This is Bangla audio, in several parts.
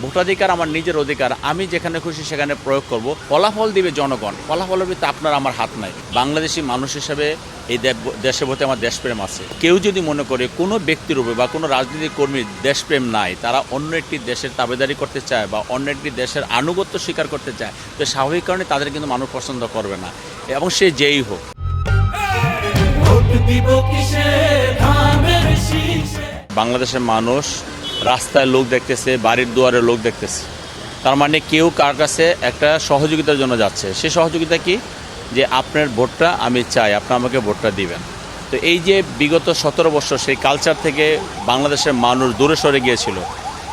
ভোটাধিকার আমার নিজের অধিকার, আমি যেখানে খুশি সেখানে প্রয়োগ করব। ফলাফল দিবে জনগণ, ফলাফলের ভিতরে আপনার আমার হাত নাই। বাংলাদেশি মানুষ হিসেবে এই দেশের প্রতি আমার দেশপ্রেম আছে। কেউ যদি মনে করে কোনো ব্যক্তির উপরে বা কোনো রাজনৈতিক কর্মীর দেশপ্রেম নাই, তারা অন্য একটি দেশের তাবেদারি করতে চায় বা অন্য একটি দেশের আনুগত্য স্বীকার করতে চায়, তো স্বাভাবিক কারণে তাদের কিন্তু মানুষ পছন্দ করবে না, এবং সে যেই হোক। বাংলাদেশের মানুষ রাস্তায় লোক দেখতেছে, বাড়ির দুয়ারে লোক দেখতেছে, তার মানে কেউ কার কাছে একটা সহযোগিতার জন্য যাচ্ছে। সে সহযোগিতা কি? যে আপনার ভোটটা আমি চাই, আপনি আমাকে ভোটটা দিবেন। তো এই যে বিগত 17 বছর সেই কালচার থেকে বাংলাদেশের মানুষ দূরে সরে গিয়েছিল,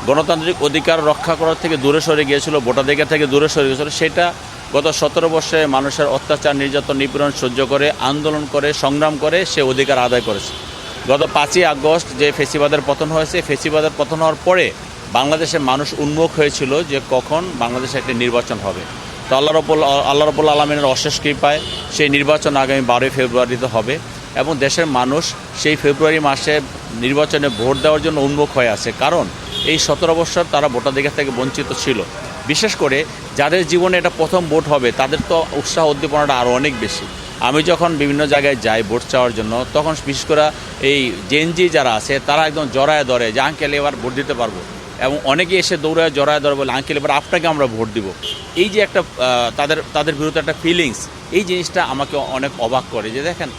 গণতান্ত্রিক অধিকার রক্ষা করার থেকে দূরে সরে গিয়েছিল, ভোটাধিকার থেকে দূরে সরে গিয়েছিল, সেটা গত 17 বর্ষে মানুষের অত্যাচার, নির্যাতন, নিপীড়ন সহ্য করে, আন্দোলন করে, সংগ্রাম করে সে অধিকার আদায় করেছে। গত 5ই আগস্ট যে ফেসিবাদের পতন হয়েছে, ফেসিবাদের পতন হওয়ার পরে বাংলাদেশের মানুষ উন্মুখ হয়েছিল যে কখন বাংলাদেশে একটি নির্বাচন হবে। তো আল্লাহ রাব্বুল আলামিনের অশেষ কৃপায় সেই নির্বাচন আগামী 12ই ফেব্রুয়ারিতে হবে, এবং দেশের মানুষ সেই ফেব্রুয়ারি মাসে নির্বাচনে ভোট দেওয়ার জন্য উন্মুখ হয়ে আছে। কারণ এই 17 বছর তারা ভোটাধিকার থেকে বঞ্চিত ছিল। বিশেষ করে যাদের জীবনে এটা প্রথম ভোট হবে, তাদের তো উৎসাহ উদ্দীপনাটা আরও অনেক বেশি। আমি যখন বিভিন্ন জায়গায় যাই ভোট চাওয়ার জন্য, তখন বিশেষ করে এই জেনজি যারা আছে তারা একদম জড়ায় ধরে যে আঙ্কেল এবার ভোট দিতে পারবো, এবং অনেকে এসে দৌড়ায় জড়ায় ধরে বলে আঙ্কেল এবার আপনাকে আমরা ভোট দিব। এই যে একটা তাদের বিরুদ্ধে একটা ফিলিংস, এই জিনিসটা আমাকে অনেক অবাক করে যে দেখেন,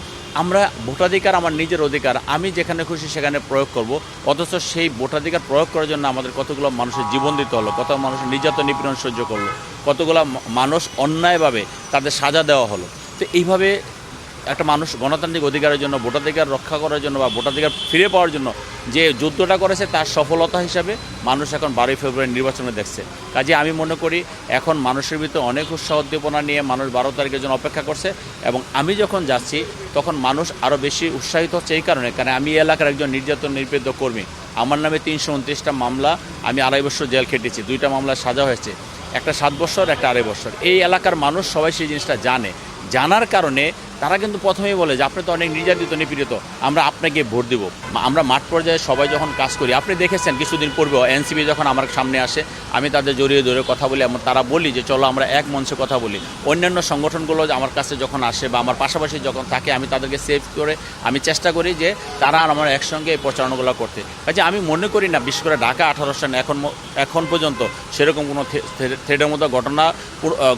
আমরা ভোটাধিকার আমার নিজের অধিকার, আমি যেখানে খুশি সেখানে প্রয়োগ করব, অথচ সেই ভোটাধিকার প্রয়োগ করার জন্য আমাদের কতগুলো মানুষের জীবন দিতে হলো, কত মানুষের নির্যাতন নিপীড়ন সহ্য করলো, কতগুলো মানুষ অন্যায়ভাবে তাদের সাজা দেওয়া হলো। তো এইভাবে একটা মানুষ গণতান্ত্রিক অধিকারের জন্য, ভোটাধিকার রক্ষা করার জন্য বা ভোটাধিকার ফিরে পাওয়ার জন্য যে যুদ্ধটা করেছে, তার সফলতা হিসাবে মানুষ এখন 12ই ফেব্রুয়ারি নির্বাচনে দেখছে। কাজে আমি মনে করি এখন মানুষের ভিতরে অনেক উৎসাহ উদ্দীপনা নিয়ে মানুষ 12 তারিখের জন্য অপেক্ষা করছে, এবং আমি যখন যাচ্ছি তখন মানুষ আরও বেশি উৎসাহিত হচ্ছে এই কারণে, কারণ আমি এলাকার একজন নির্যাতন নিপীড়িত কর্মী। আমার নামে 329টা মামলা, আমি 2.5 বছর জেল খেটেছি, 2টা মামলা সাজা হয়েছে, একটা 7 বছর, একটা 2.5 বছর। এই এলাকার মানুষ সবাই সেই জিনিসটা জানার কারণে তারা কিন্তু প্রথমেই বলে যে আপনি তো অনেক নির্যাতিত নিপীড়িত, আমরা আপনাকে ভোট দিব। আমরা মাঠ পর্যায়ে সবাই যখন কাজ করি, আপনি দেখেছেন কিছুদিন পূর্বে এনসিপি যখন আমার সামনে আসে, আমি তাদের জড়িয়ে ধরে কথা বলি, এবং তারা বলি যে চলো আমরা এক মঞ্চে কথা বলি। অন্যান্য সংগঠনগুলো আমার কাছে যখন আসে বা আমার পাশাপাশি যখন থাকে, আমি তাদেরকে সেভ করে আমি চেষ্টা করি যে তারা আর আমার একসঙ্গে এই প্রচারণাগুলো করতে। কাজে আমি মনে করি না, বিশেষ করে ঢাকা 18 সালে এখন পর্যন্ত সেরকম কোনো থ্রেডের মতো ঘটনা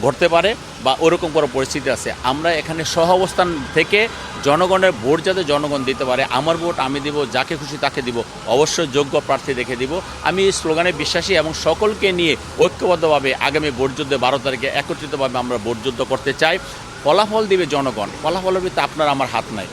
ঘটতে পারে বা ওরকম কোনো পরিস্থিতি আছে। আমরা এখানে সহ অবস্থান থেকে জনগণের ভোট যাতে জনগণ দিতে পারে, আমার ভোট আমি দিব, যাকে খুশি তাকে দিব, অবশ্যই যোগ্য প্রার্থী দেখে দিব। আমি এই স্লোগানে বিশ্বাসী, এবং সকলকে নিয়ে ঐক্যবদ্ধভাবে আগামী ভোট যুদ্ধে 12 তারিখে একত্রিতভাবে আমরা ভোট যুদ্ধ করতে চাই। ফলাফল দিবে জনগণ, ফলাফলের ভিতরে আপনার আমার হাত নাই।